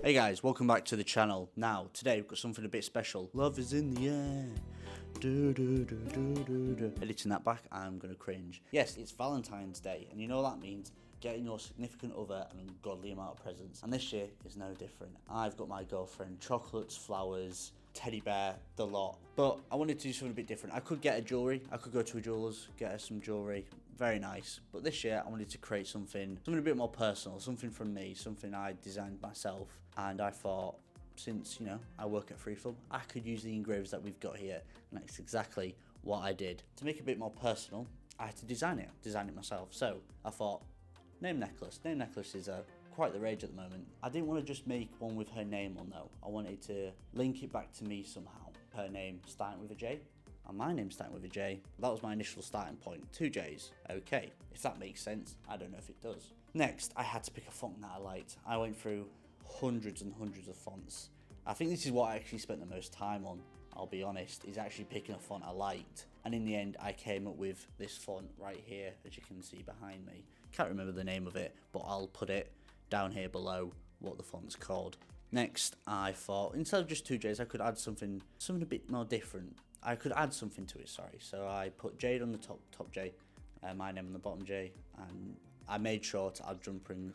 Hey guys, welcome back to the channel. Now, today we've got something a bit special. Love is in the air. Do, do, do, do, do, do. Editing that back, I'm gonna cringe. Yes, it's Valentine's Day, and you know what that means? Getting your significant other an ungodly amount of presents. And this year is no different. I've got my girlfriend chocolates, flowers, teddy bear, the lot. But I wanted to do something a bit different. I could get a jewellery. I could go to a jeweller's, get her some jewellery. Very nice. But this year I wanted to create something a bit more personal, something from me, something I designed myself. And I thought, since, you know, I work at Freeform, I could use the engravers that we've got here. And that's exactly what I did. To make it a bit more personal, I had to design it myself. So I thought, name necklace. Name necklace is quite the rage at the moment. I didn't want to just make one with her name on though. I wanted to link it back to me somehow. Her name starting with a J, and my name starting with a J. That was my initial starting point. 2 J's. Okay, if that makes sense. I don't know if it does. Next, I had to pick a font that I liked. I went through hundreds and hundreds of fonts. I think this is what I actually spent the most time on, I'll be honest, is actually picking a font I liked. And in the end, I came up with this font right here, as you can see behind me. Can't remember the name of it, but I'll put it down here below what the font's called. Next, I thought, instead of just 2 J's, I could add something a bit more different. I could add something to it, sorry. So I put Jade on the top J, my name on the bottom J, and I made sure to add jump ring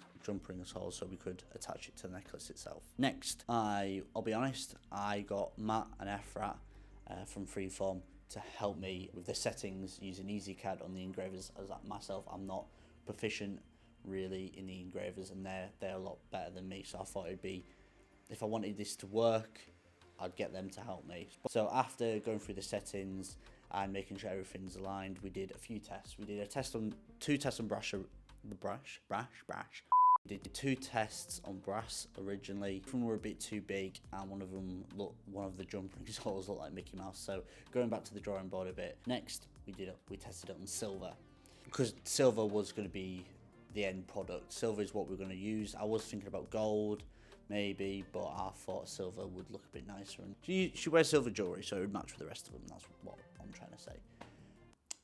as well so we could attach it to the necklace itself. Next, I'll be honest, I got Matt and Efrat from Freeform to help me with the settings using EasyCAD on the engravers, as myself, I'm not proficient really in the engravers, and they're a lot better than me. So I thought it'd be, if I wanted this to work, I'd get them to help me. So after going through the settings and making sure everything's aligned, we did a few tests. We did two tests on brass. We did 2 tests on brass originally. Some were a bit too big, and one of the jump rings holes looked like Mickey Mouse. So going back to the drawing board a bit. Next, we tested it on silver, because silver was going to be the end product. Silver is what we're going to use. I was thinking about gold maybe, but I thought silver would look a bit nicer, and she wears silver jewellery so it would match with the rest of them. That's what I'm trying to say.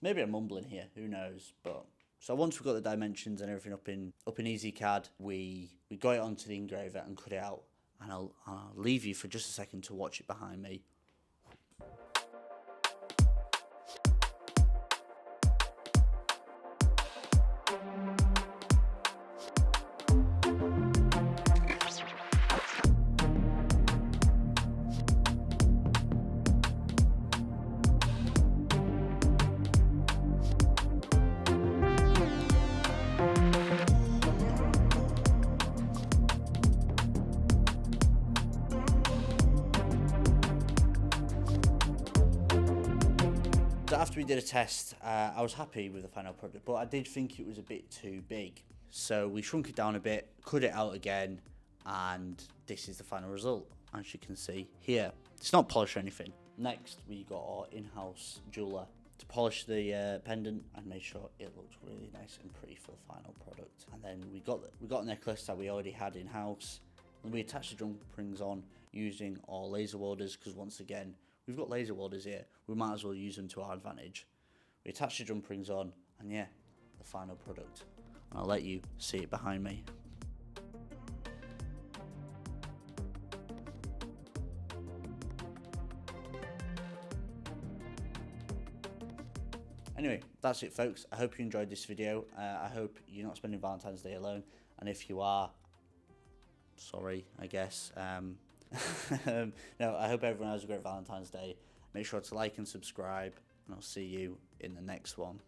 Maybe I'm mumbling here, who knows. But so once we got the dimensions and everything up in EasyCAD, we got it onto the engraver and cut it out, and I'll leave you for just a second to watch it behind me. So after we did a test, I was happy with the final product, but I did think it was a bit too big. So we shrunk it down a bit, cut it out again, and this is the final result, as you can see here. It's not polished or anything. Next, we got our in-house jeweller to polish the pendant and make sure it looked really nice and pretty for the final product. And then we got a necklace that we already had in-house, and we attached the jump rings on using our laser welders, because once again, we've got laser welders here, we might as well use them to our advantage. We attach the jump rings on, and yeah, the final product. And I'll let you see it behind me. Anyway, that's it folks. I hope you enjoyed this video. I hope you're not spending Valentine's Day alone, and if you are, sorry, I guess. No, I hope everyone has a great Valentine's Day. Make sure to like and subscribe, and I'll see you in the next one.